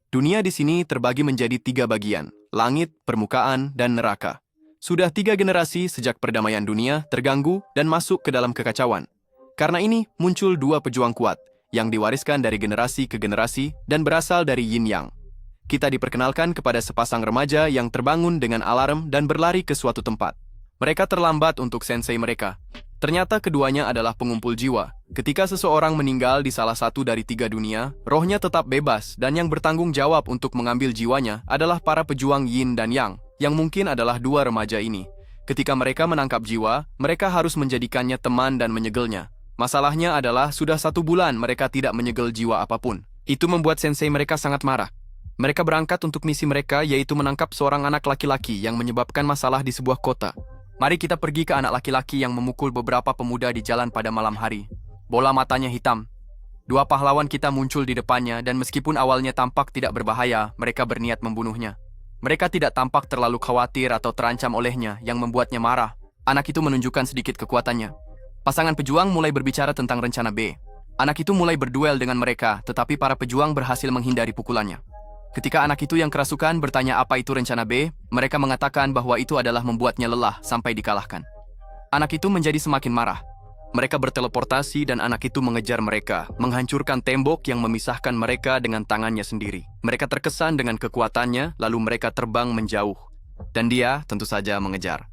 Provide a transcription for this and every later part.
Dunia di sini terbagi menjadi 3 bagian, langit, permukaan, dan neraka. Sudah 3 generasi sejak perdamaian dunia terganggu dan masuk ke dalam kekacauan. Karena ini, muncul 2 pejuang kuat, yang diwariskan dari generasi ke generasi dan berasal dari Yin Yang. Kita diperkenalkan kepada sepasang remaja yang terbangun dengan alarm dan berlari ke suatu tempat. Mereka terlambat untuk sensei mereka. Ternyata keduanya adalah pengumpul jiwa. Ketika seseorang meninggal di salah satu dari 3 dunia, rohnya tetap bebas dan yang bertanggung jawab untuk mengambil jiwanya adalah para pejuang Yin dan Yang, yang mungkin adalah 2 remaja ini. Ketika mereka menangkap jiwa, mereka harus menjadikannya teman dan menyegelnya. Masalahnya adalah sudah 1 bulan mereka tidak menyegel jiwa apapun. Itu membuat sensei mereka sangat marah. Mereka berangkat untuk misi mereka, yaitu menangkap seorang anak laki-laki yang menyebabkan masalah di sebuah kota. Mari kita pergi ke anak laki-laki yang memukul beberapa pemuda di jalan pada malam hari. Bola matanya hitam. 2 pahlawan kita muncul di depannya dan meskipun awalnya tampak tidak berbahaya, mereka berniat membunuhnya. Mereka tidak tampak terlalu khawatir atau terancam olehnya yang membuatnya marah. Anak itu menunjukkan sedikit kekuatannya. Pasangan pejuang mulai berbicara tentang rencana B. Anak itu mulai berduel dengan mereka, tetapi para pejuang berhasil menghindari pukulannya. Ketika anak itu yang kerasukan bertanya apa itu rencana B, mereka mengatakan bahwa itu adalah membuatnya lelah sampai dikalahkan. Anak itu menjadi semakin marah. Mereka berteleportasi dan anak itu mengejar mereka, menghancurkan tembok yang memisahkan mereka dengan tangannya sendiri. Mereka terkesan dengan kekuatannya, lalu mereka terbang menjauh. Dan dia tentu saja mengejar.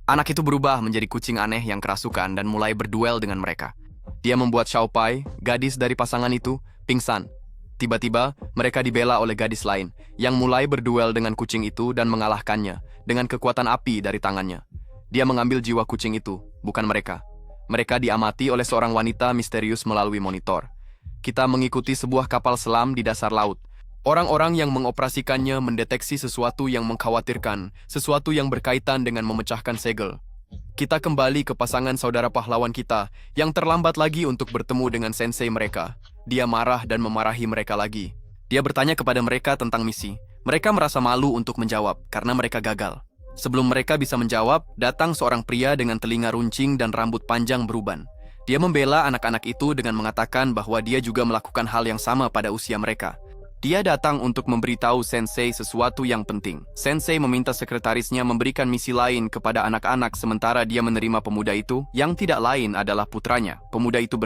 Anak itu berubah menjadi kucing aneh yang kerasukan dan mulai berduel dengan mereka. Dia membuat Xiaopai, gadis dari pasangan itu, pingsan. Tiba-tiba, mereka dibela oleh gadis lain, yang mulai berduel dengan kucing itu dan mengalahkannya, dengan kekuatan api dari tangannya. Dia mengambil jiwa kucing itu, bukan mereka. Mereka diamati oleh seorang wanita misterius melalui monitor. Kita mengikuti sebuah kapal selam di dasar laut. Orang-orang yang mengoperasikannya mendeteksi sesuatu yang mengkhawatirkan, sesuatu yang berkaitan dengan memecahkan segel. Kita kembali ke pasangan saudara pahlawan kita, yang terlambat lagi untuk bertemu dengan sensei mereka. Dia marah dan memarahi mereka lagi. Dia bertanya kepada mereka tentang misi. Mereka merasa malu untuk menjawab, karena mereka gagal. Sebelum mereka bisa menjawab, datang seorang pria dengan telinga runcing dan rambut panjang beruban. Dia membela anak-anak itu dengan mengatakan bahwa dia juga melakukan hal yang sama pada usia mereka. Dia datang untuk memberitahu sensei sesuatu yang penting. Sensei meminta sekretarisnya memberikan misi lain kepada anak-anak sementara dia menerima pemuda itu, yang tidak lain adalah putranya. Pemuda itu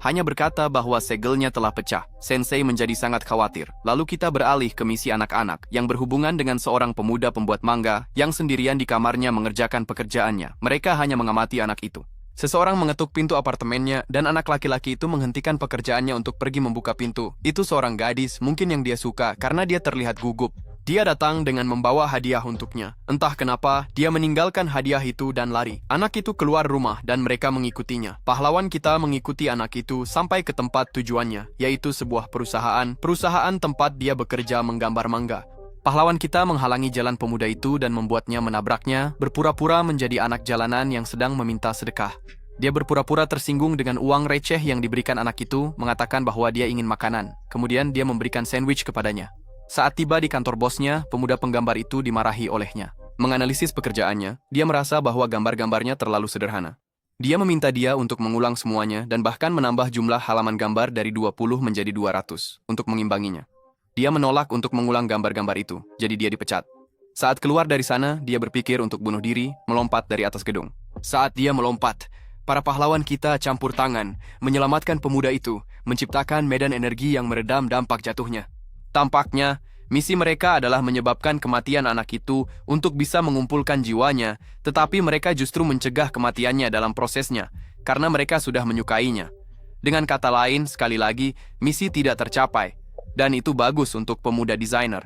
hanya berkata bahwa segelnya telah pecah. Sensei menjadi sangat khawatir. Lalu kita beralih ke misi anak-anak, yang berhubungan dengan seorang pemuda pembuat manga, yang sendirian di kamarnya mengerjakan pekerjaannya. Mereka hanya mengamati anak itu. Seseorang mengetuk pintu apartemennya dan anak laki-laki itu menghentikan pekerjaannya untuk pergi membuka pintu. Itu seorang gadis, mungkin yang dia suka karena dia terlihat gugup. Dia datang dengan membawa hadiah untuknya. Entah kenapa, dia meninggalkan hadiah itu dan lari. Anak itu keluar rumah dan mereka mengikutinya. Pahlawan kita mengikuti anak itu sampai ke tempat tujuannya, yaitu sebuah perusahaan tempat dia bekerja menggambar manga. Pahlawan kita menghalangi jalan pemuda itu dan membuatnya menabraknya, berpura-pura menjadi anak jalanan yang sedang meminta sedekah. Dia berpura-pura tersinggung dengan uang receh yang diberikan anak itu, mengatakan bahwa dia ingin makanan. Kemudian dia memberikan sandwich kepadanya. Saat tiba di kantor bosnya, pemuda penggambar itu dimarahi olehnya. Menganalisis pekerjaannya, dia merasa bahwa gambar-gambarnya terlalu sederhana. Dia meminta dia untuk mengulang semuanya dan bahkan menambah jumlah halaman gambar dari 20 menjadi 200 untuk mengimbanginya. Dia menolak untuk mengulang gambar-gambar itu, jadi dia dipecat. Saat keluar dari sana, dia berpikir untuk bunuh diri, melompat dari atas gedung. Saat dia melompat, para pahlawan kita campur tangan, menyelamatkan pemuda itu, menciptakan medan energi yang meredam dampak jatuhnya. Tampaknya, misi mereka adalah menyebabkan kematian anak itu untuk bisa mengumpulkan jiwanya, tetapi mereka justru mencegah kematiannya dalam prosesnya, karena mereka sudah menyukainya. Dengan kata lain, sekali lagi, misi tidak tercapai. Dan itu bagus untuk pemuda desainer.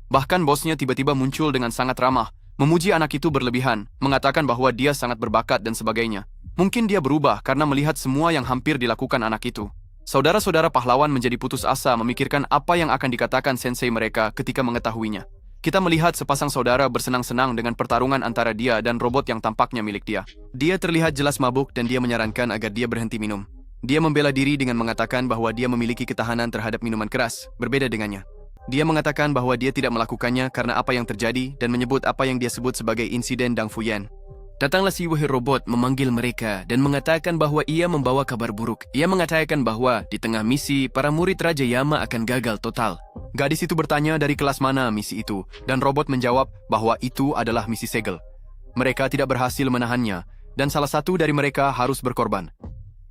Bahkan bosnya tiba-tiba muncul dengan sangat ramah, memuji anak itu berlebihan, mengatakan bahwa dia sangat berbakat dan sebagainya. Mungkin dia berubah karena melihat semua yang hampir dilakukan anak itu. Saudara-saudara pahlawan menjadi putus asa memikirkan apa yang akan dikatakan sensei mereka ketika mengetahuinya. Kita melihat sepasang saudara bersenang-senang dengan pertarungan antara dia dan robot yang tampaknya milik dia. Dia terlihat jelas mabuk dan dia menyarankan agar dia berhenti minum. Dia membela diri dengan mengatakan bahwa dia memiliki ketahanan terhadap minuman keras, berbeda dengannya. Dia mengatakan bahwa dia tidak melakukannya karena apa yang terjadi dan menyebut apa yang dia sebut sebagai insiden Dang Fuyan. Datanglah si wahir robot memanggil mereka dan mengatakan bahwa ia membawa kabar buruk. Ia mengatakan bahwa di tengah misi, para murid Raja Yama akan gagal total. Gadis itu bertanya dari kelas mana misi itu, dan robot menjawab bahwa itu adalah misi segel. Mereka tidak berhasil menahannya, dan salah satu dari mereka harus berkorban.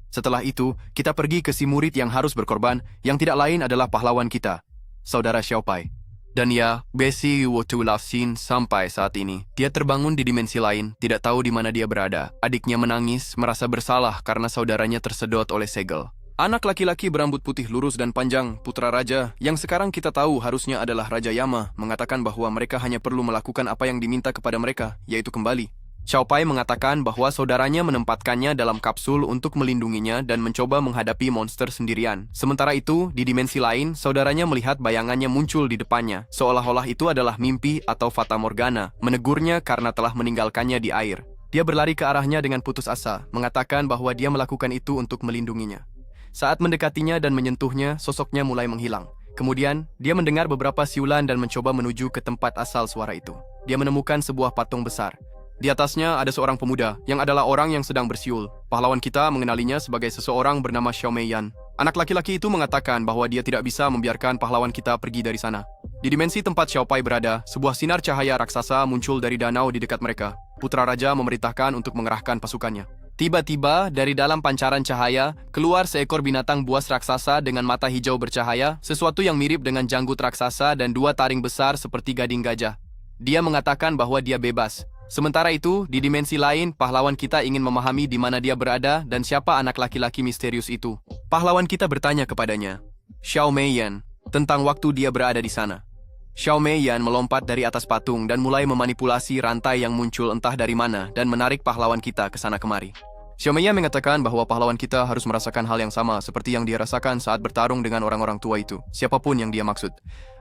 Setelah itu, kita pergi ke si murid yang harus berkorban, yang tidak lain adalah pahlawan kita, Saudara Xiaopai. Dan ya, Besi Wotulafsin sampai saat ini. Dia terbangun di dimensi lain, tidak tahu di mana dia berada. Adiknya menangis, merasa bersalah karena saudaranya tersedot oleh segel. Anak laki-laki berambut putih lurus dan panjang, putra raja, yang sekarang kita tahu harusnya adalah Raja Yama, mengatakan bahwa mereka hanya perlu melakukan apa yang diminta kepada mereka, yaitu kembali. Xiaopai mengatakan bahwa saudaranya menempatkannya dalam kapsul untuk melindunginya dan mencoba menghadapi monster sendirian. Sementara itu, di dimensi lain, saudaranya melihat bayangannya muncul di depannya, seolah-olah itu adalah mimpi atau fata morgana, menegurnya karena telah meninggalkannya di air. Dia berlari ke arahnya dengan putus asa, mengatakan bahwa dia melakukan itu untuk melindunginya. Saat mendekatinya dan menyentuhnya, sosoknya mulai menghilang. Kemudian, dia mendengar beberapa siulan dan mencoba menuju ke tempat asal suara itu. Dia menemukan sebuah patung besar. Di atasnya ada seorang pemuda, yang adalah orang yang sedang bersiul. Pahlawan kita mengenalinya sebagai seseorang bernama Xiao Meiyan. Anak laki-laki itu mengatakan bahwa dia tidak bisa membiarkan pahlawan kita pergi dari sana. Di dimensi tempat Xiaopai berada, sebuah sinar cahaya raksasa muncul dari danau di dekat mereka. Putra Raja memerintahkan untuk mengerahkan pasukannya. Tiba-tiba, dari dalam pancaran cahaya, keluar seekor binatang buas raksasa dengan mata hijau bercahaya, sesuatu yang mirip dengan janggut raksasa dan dua taring besar seperti gading gajah. Dia mengatakan bahwa dia bebas. Sementara itu, di dimensi lain, pahlawan kita ingin memahami di mana dia berada dan siapa anak laki-laki misterius itu. Pahlawan kita bertanya kepadanya, Xiao Meiyan, tentang waktu dia berada di sana. Xiao Meiyan melompat dari atas patung dan mulai memanipulasi rantai yang muncul entah dari mana dan menarik pahlawan kita ke sana kemari. Xiao Meiyan mengatakan bahwa pahlawan kita harus merasakan hal yang sama seperti yang dia rasakan saat bertarung dengan orang-orang tua itu, siapapun yang dia maksud.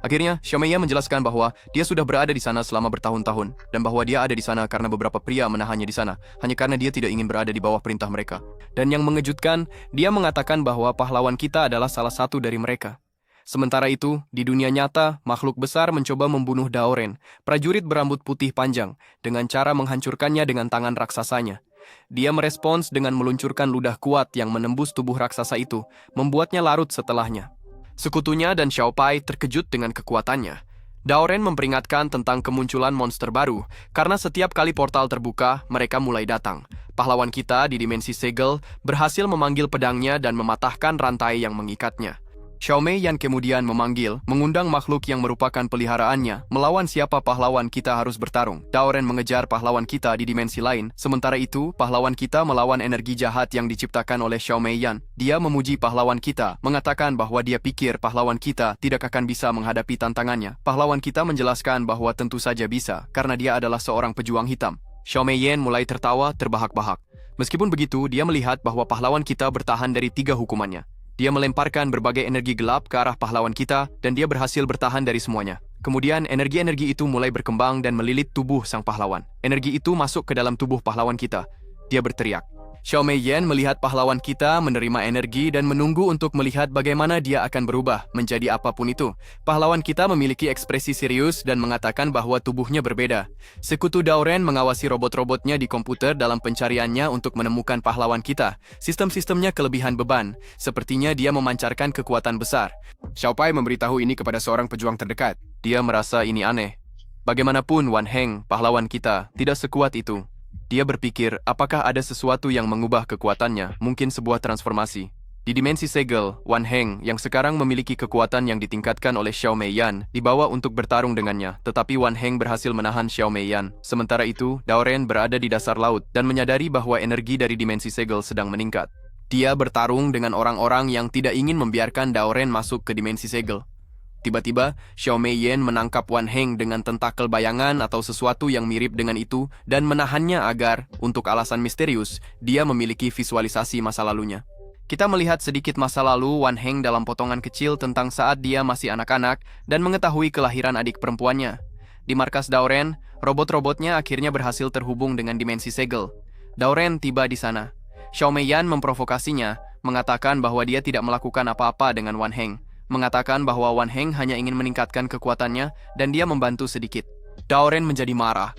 Akhirnya, Xiao Meiyan menjelaskan bahwa dia sudah berada di sana selama bertahun-tahun dan bahwa dia ada di sana karena beberapa pria menahannya di sana, hanya karena dia tidak ingin berada di bawah perintah mereka. Dan yang mengejutkan, dia mengatakan bahwa pahlawan kita adalah salah satu dari mereka. Sementara itu, di dunia nyata, makhluk besar mencoba membunuh Daoren, prajurit berambut putih panjang, dengan cara menghancurkannya dengan tangan raksasanya. Dia merespons dengan meluncurkan ludah kuat yang menembus tubuh raksasa itu, membuatnya larut setelahnya. Sekutunya dan Xiaopai terkejut dengan kekuatannya. Daoren memperingatkan tentang kemunculan monster baru, karena setiap kali portal terbuka, mereka mulai datang. Pahlawan kita di dimensi segel berhasil memanggil pedangnya dan mematahkan rantai yang mengikatnya. Xiao Meiyan kemudian mengundang makhluk yang merupakan peliharaannya, melawan siapa pahlawan kita harus bertarung. Daoren mengejar pahlawan kita di dimensi lain, sementara itu, pahlawan kita melawan energi jahat yang diciptakan oleh Xiao Meiyan. Dia memuji pahlawan kita, mengatakan bahwa dia pikir pahlawan kita tidak akan bisa menghadapi tantangannya. Pahlawan kita menjelaskan bahwa tentu saja bisa, karena dia adalah seorang pejuang hitam. Xiao Meiyan mulai tertawa terbahak-bahak. Meskipun begitu, dia melihat bahwa pahlawan kita bertahan dari 3 hukumannya. Dia melemparkan berbagai energi gelap ke arah pahlawan kita dan dia berhasil bertahan dari semuanya. Kemudian energi-energi itu mulai berkembang dan melilit tubuh sang pahlawan. Energi itu masuk ke dalam tubuh pahlawan kita. Dia berteriak. Xiao Meiyan melihat pahlawan kita menerima energi dan menunggu untuk melihat bagaimana dia akan berubah menjadi apapun itu. Pahlawan kita memiliki ekspresi serius dan mengatakan bahwa tubuhnya berbeda. Sekutu Daoren mengawasi robot-robotnya di komputer dalam pencariannya untuk menemukan pahlawan kita. Sistem-sistemnya kelebihan beban. Sepertinya dia memancarkan kekuatan besar. Xiaopai memberitahu ini kepada seorang pejuang terdekat. Dia merasa ini aneh. Bagaimanapun Wan Heng, pahlawan kita, tidak sekuat itu. Dia berpikir, apakah ada sesuatu yang mengubah kekuatannya, mungkin sebuah transformasi. Di dimensi segel, Wan Heng, yang sekarang memiliki kekuatan yang ditingkatkan oleh Xiao Meiyan, dibawa untuk bertarung dengannya, tetapi Wan Heng berhasil menahan Xiao Meiyan. Sementara itu, Daoren berada di dasar laut dan menyadari bahwa energi dari dimensi segel sedang meningkat. Dia bertarung dengan orang-orang yang tidak ingin membiarkan Daoren masuk ke dimensi segel. Tiba-tiba, Xiao Meiyan menangkap Wan Heng dengan tentakel bayangan atau sesuatu yang mirip dengan itu dan menahannya agar, untuk alasan misterius, dia memiliki visualisasi masa lalunya. Kita melihat sedikit masa lalu Wan Heng dalam potongan kecil tentang saat dia masih anak-anak dan mengetahui kelahiran adik perempuannya. Di markas Daoren, robot-robotnya akhirnya berhasil terhubung dengan dimensi segel. Daoren tiba di sana. Xiao Meiyan memprovokasinya, mengatakan bahwa dia tidak melakukan apa-apa dengan Wan Heng. Mengatakan bahwa Wan Heng hanya ingin meningkatkan kekuatannya dan dia membantu sedikit. Daoren menjadi marah.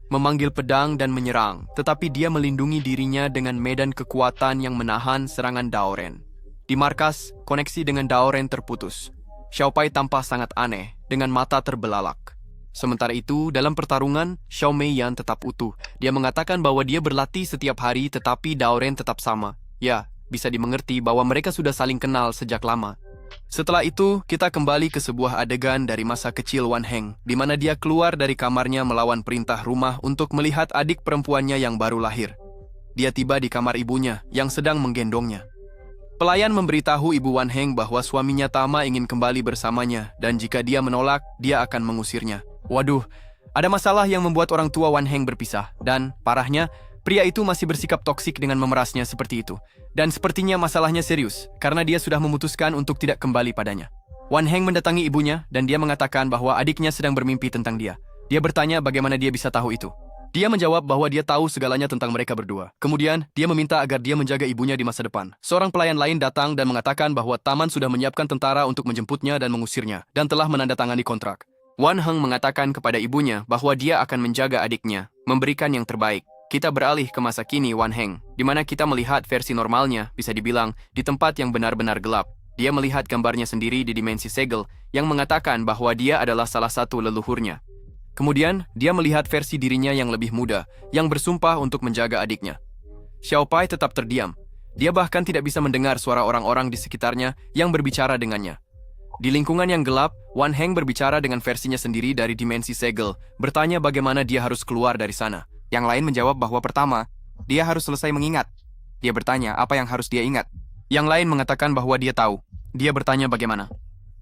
memanggil pedang dan menyerang, tetapi dia melindungi dirinya dengan medan kekuatan yang menahan serangan Daoren. Di markas, koneksi dengan Daoren terputus. Xiaopai tampak sangat aneh, dengan mata terbelalak. Sementara itu, dalam pertarungan, Xiao Meiyan tetap utuh. Dia mengatakan bahwa dia berlatih setiap hari tetapi Daoren tetap sama. Ya, bisa dimengerti bahwa mereka sudah saling kenal sejak lama. Setelah itu, kita kembali ke sebuah adegan dari masa kecil Wan Heng, di mana dia keluar dari kamarnya melawan perintah rumah untuk melihat adik perempuannya yang baru lahir. Dia tiba di kamar ibunya, yang sedang menggendongnya. Pelayan memberitahu ibu Wan Heng bahwa suaminya Tama ingin kembali bersamanya, dan jika dia menolak, dia akan mengusirnya. Waduh, ada masalah yang membuat orang tua Wan Heng berpisah, dan, parahnya, pria itu masih bersikap toksik dengan memerasnya seperti itu. Dan sepertinya masalahnya serius, karena dia sudah memutuskan untuk tidak kembali padanya. Wan Heng mendatangi ibunya, dan dia mengatakan bahwa adiknya sedang bermimpi tentang dia. Dia bertanya bagaimana dia bisa tahu itu. Dia menjawab bahwa dia tahu segalanya tentang mereka berdua. Kemudian, dia meminta agar dia menjaga ibunya di masa depan. Seorang pelayan lain datang dan mengatakan bahwa taman sudah menyiapkan tentara untuk menjemputnya dan mengusirnya, dan telah menandatangani kontrak. Wan Heng mengatakan kepada ibunya bahwa dia akan menjaga adiknya, memberikan yang terbaik. Kita beralih ke masa kini Wan Heng, di mana kita melihat versi normalnya, bisa dibilang, di tempat yang benar-benar gelap. Dia melihat gambarnya sendiri di dimensi segel, yang mengatakan bahwa dia adalah salah satu leluhurnya. Kemudian, dia melihat versi dirinya yang lebih muda, yang bersumpah untuk menjaga adiknya. Xiaopai tetap terdiam. Dia bahkan tidak bisa mendengar suara orang-orang di sekitarnya yang berbicara dengannya. Di lingkungan yang gelap, Wan Heng berbicara dengan versinya sendiri dari dimensi segel, bertanya bagaimana dia harus keluar dari sana. Yang lain menjawab bahwa pertama, dia harus selesai mengingat. Dia bertanya apa yang harus dia ingat. Yang lain mengatakan bahwa dia tahu. Dia bertanya bagaimana.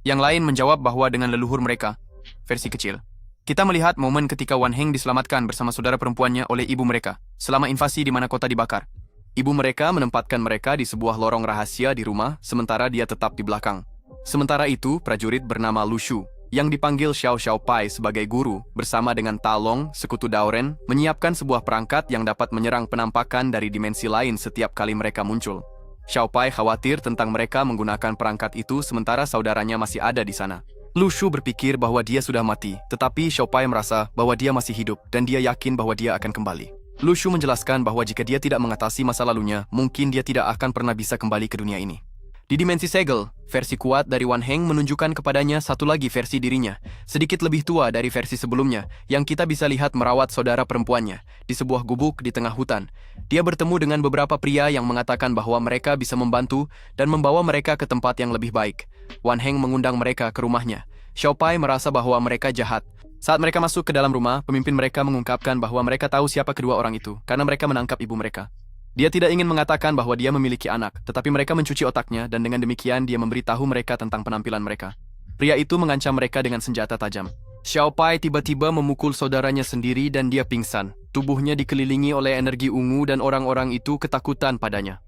Yang lain menjawab bahwa dengan leluhur mereka, versi kecil. Kita melihat momen ketika Wan Heng diselamatkan bersama saudara perempuannya oleh ibu mereka, selama invasi di mana kota dibakar. Ibu mereka menempatkan mereka di sebuah lorong rahasia di rumah, sementara dia tetap di belakang. Sementara itu, prajurit bernama Lu Shu, yang dipanggil Xiaopai sebagai guru, bersama dengan Ta Long, sekutu Daoren, menyiapkan sebuah perangkat yang dapat menyerang penampakan dari dimensi lain setiap kali mereka muncul. Xiaopai khawatir tentang mereka menggunakan perangkat itu sementara saudaranya masih ada di sana. Lu Shu berpikir bahwa dia sudah mati, tetapi Xiaopai merasa bahwa dia masih hidup dan dia yakin bahwa dia akan kembali. Lu Shu menjelaskan bahwa jika dia tidak mengatasi masa lalunya, mungkin dia tidak akan pernah bisa kembali ke dunia ini. Di dimensi segel, versi kuat dari Wan Heng menunjukkan kepadanya satu lagi versi dirinya, sedikit lebih tua dari versi sebelumnya, yang kita bisa lihat merawat saudara perempuannya, di sebuah gubuk di tengah hutan. Dia bertemu dengan beberapa pria yang mengatakan bahwa mereka bisa membantu dan membawa mereka ke tempat yang lebih baik. Wan Heng mengundang mereka ke rumahnya. Xiaopai merasa bahwa mereka jahat. Saat mereka masuk ke dalam rumah, pemimpin mereka mengungkapkan bahwa mereka tahu siapa kedua orang itu, karena mereka menangkap ibu mereka. Dia tidak ingin mengatakan bahwa dia memiliki anak, tetapi mereka mencuci otaknya dan dengan demikian dia memberitahu mereka tentang penampilan mereka. Pria itu mengancam mereka dengan senjata tajam. Xiaopai tiba-tiba memukul saudaranya sendiri dan dia pingsan. Tubuhnya dikelilingi oleh energi ungu dan orang-orang itu ketakutan padanya.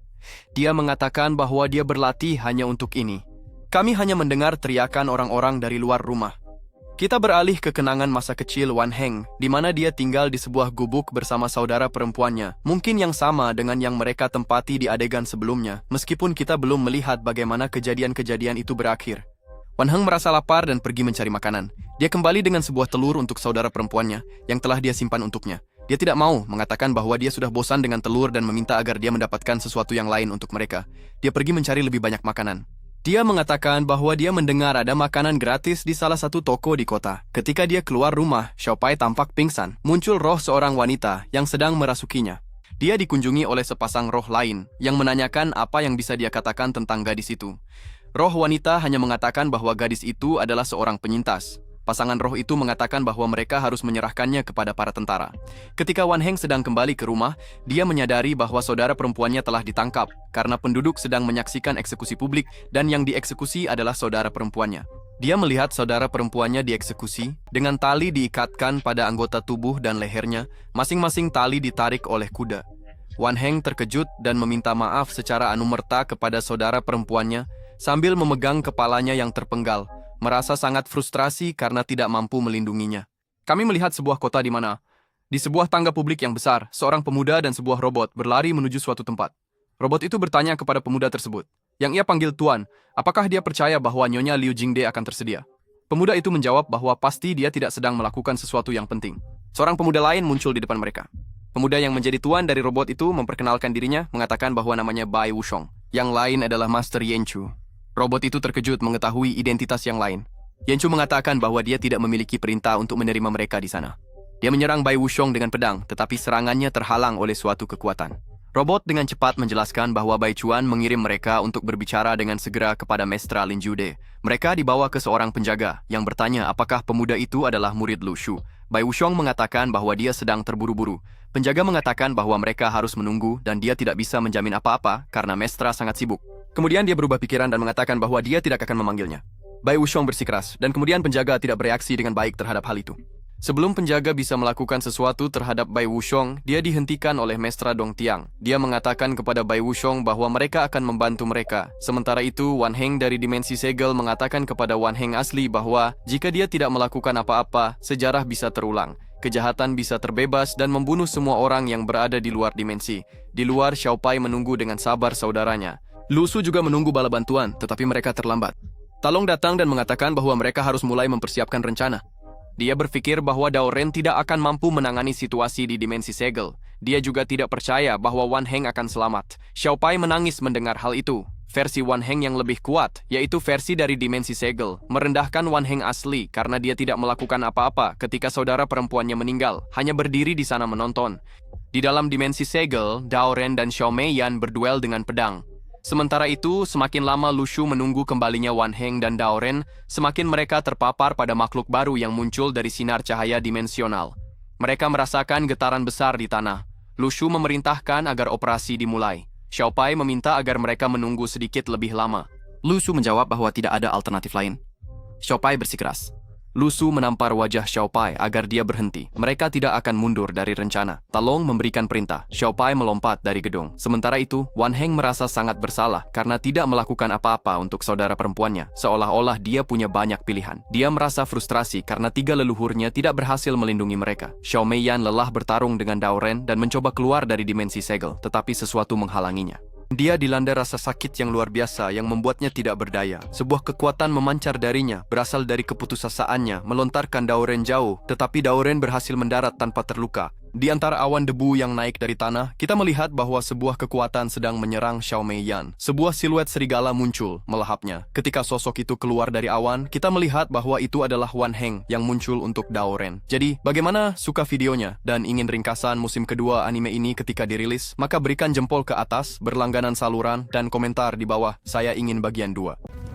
Dia mengatakan bahwa dia berlatih hanya untuk ini. Kami hanya mendengar teriakan orang-orang dari luar rumah. Kita beralih ke kenangan masa kecil Wan Heng, di mana dia tinggal di sebuah gubuk bersama saudara perempuannya, mungkin yang sama dengan yang mereka tempati di adegan sebelumnya, meskipun kita belum melihat bagaimana kejadian-kejadian itu berakhir. Wan Heng merasa lapar dan pergi mencari makanan. Dia kembali dengan sebuah telur untuk saudara perempuannya, yang telah dia simpan untuknya. Dia tidak mau mengatakan bahwa dia sudah bosan dengan telur dan meminta agar dia mendapatkan sesuatu yang lain untuk mereka. Dia pergi mencari lebih banyak makanan. Dia mengatakan bahwa dia mendengar ada makanan gratis di salah satu toko di kota. Ketika dia keluar rumah, Xiaopai tampak pingsan. Muncul roh seorang wanita yang sedang merasukinya. Dia dikunjungi oleh sepasang roh lain yang menanyakan apa yang bisa dia katakan tentang gadis itu. Roh wanita hanya mengatakan bahwa gadis itu adalah seorang penyintas. Pasangan roh itu mengatakan bahwa mereka harus menyerahkannya kepada para tentara. Ketika Wan Heng sedang kembali ke rumah, dia menyadari bahwa saudara perempuannya telah ditangkap karena penduduk sedang menyaksikan eksekusi publik dan yang dieksekusi adalah saudara perempuannya. Dia melihat saudara perempuannya dieksekusi dengan tali diikatkan pada anggota tubuh dan lehernya, masing-masing tali ditarik oleh kuda. Wan Heng terkejut dan meminta maaf secara anumerta kepada saudara perempuannya sambil memegang kepalanya yang terpenggal. Merasa sangat frustrasi karena tidak mampu melindunginya. Kami melihat sebuah kota di mana, di sebuah tangga publik yang besar, seorang pemuda dan sebuah robot berlari menuju suatu tempat. Robot itu bertanya kepada pemuda tersebut, yang ia panggil Tuan, apakah dia percaya bahwa Nyonya Liu Jingde akan tersedia. Pemuda itu menjawab bahwa pasti dia tidak sedang melakukan sesuatu yang penting. Seorang pemuda lain muncul di depan mereka. Pemuda yang menjadi tuan dari robot itu memperkenalkan dirinya, mengatakan bahwa namanya Bai Wushong. Yang lain adalah Master Yenchu. Robot itu terkejut mengetahui identitas yang lain. Yenchu mengatakan bahwa dia tidak memiliki perintah untuk menerima mereka di sana. Dia menyerang Bai Wushong dengan pedang, tetapi serangannya terhalang oleh suatu kekuatan. Robot dengan cepat menjelaskan bahwa Bai Chuan mengirim mereka untuk berbicara dengan segera kepada Mestra Lin Jude. Mereka dibawa ke seorang penjaga yang bertanya apakah pemuda itu adalah murid Lu Shu. Bai Wushong mengatakan bahwa dia sedang terburu-buru. Penjaga mengatakan bahwa mereka harus menunggu dan dia tidak bisa menjamin apa-apa karena Mestra sangat sibuk. Kemudian dia berubah pikiran dan mengatakan bahwa dia tidak akan memanggilnya. Bai Wushong bersikeras dan kemudian penjaga tidak bereaksi dengan baik terhadap hal itu. Sebelum penjaga bisa melakukan sesuatu terhadap Bai Wushong, dia dihentikan oleh Mestra Dong Tiang. Dia mengatakan kepada Bai Wushong bahwa mereka akan membantu mereka. Sementara itu, Wan Heng dari dimensi segel mengatakan kepada Wan Heng asli bahwa jika dia tidak melakukan apa-apa, sejarah bisa terulang. Kejahatan bisa terbebas dan membunuh semua orang yang berada di luar dimensi. Di luar, Xiaopai menunggu dengan sabar saudaranya. Lu Su juga menunggu bala bantuan, tetapi mereka terlambat. Talong datang dan mengatakan bahwa mereka harus mulai mempersiapkan rencana. Dia berpikir bahwa Dao Ren tidak akan mampu menangani situasi di dimensi segel. Dia juga tidak percaya bahwa Wan Heng akan selamat. Xiaopai menangis mendengar hal itu. Versi Wan Heng yang lebih kuat, yaitu versi dari dimensi segel, merendahkan Wan Heng asli karena dia tidak melakukan apa-apa ketika saudara perempuannya meninggal, hanya berdiri di sana menonton. Di dalam dimensi segel, Dao Ren dan Xiao Meiyan berduel dengan pedang. Sementara itu, semakin lama Lu Shu menunggu kembalinya Wan Heng dan Dao Ren, semakin mereka terpapar pada makhluk baru yang muncul dari sinar cahaya dimensional. Mereka merasakan getaran besar di tanah. Lu Shu memerintahkan agar operasi dimulai. Xiaopai meminta agar mereka menunggu sedikit lebih lama. Lu Shu menjawab bahwa tidak ada alternatif lain. Xiaopai bersikeras. Lu Shu menampar wajah Xiaopai agar dia berhenti. Mereka tidak akan mundur dari rencana. Talong memberikan perintah. Xiaopai melompat dari gedung. Sementara itu, Wan Heng merasa sangat bersalah karena tidak melakukan apa-apa untuk saudara perempuannya. Seolah-olah dia punya banyak pilihan. Dia merasa frustrasi karena 3 leluhurnya tidak berhasil melindungi mereka. Xiao Meiyan lelah bertarung dengan Dao Ren dan mencoba keluar dari dimensi segel, tetapi sesuatu menghalanginya. Dia dilanda rasa sakit yang luar biasa yang membuatnya tidak berdaya. Sebuah kekuatan memancar darinya, berasal dari keputusasaannya, melontarkan Dao Ren jauh, tetapi Dao Ren berhasil mendarat tanpa terluka. Di antara awan debu yang naik dari tanah, kita melihat bahwa sebuah kekuatan sedang menyerang Xiao Meiyan. Sebuah siluet serigala muncul, melahapnya. Ketika sosok itu keluar dari awan, kita melihat bahwa itu adalah Wan Heng yang muncul untuk Dao Ren. Jadi, bagaimana suka videonya dan ingin ringkasan musim kedua anime ini ketika dirilis? Maka berikan jempol ke atas, berlangganan saluran, dan komentar di bawah, saya ingin bagian 2.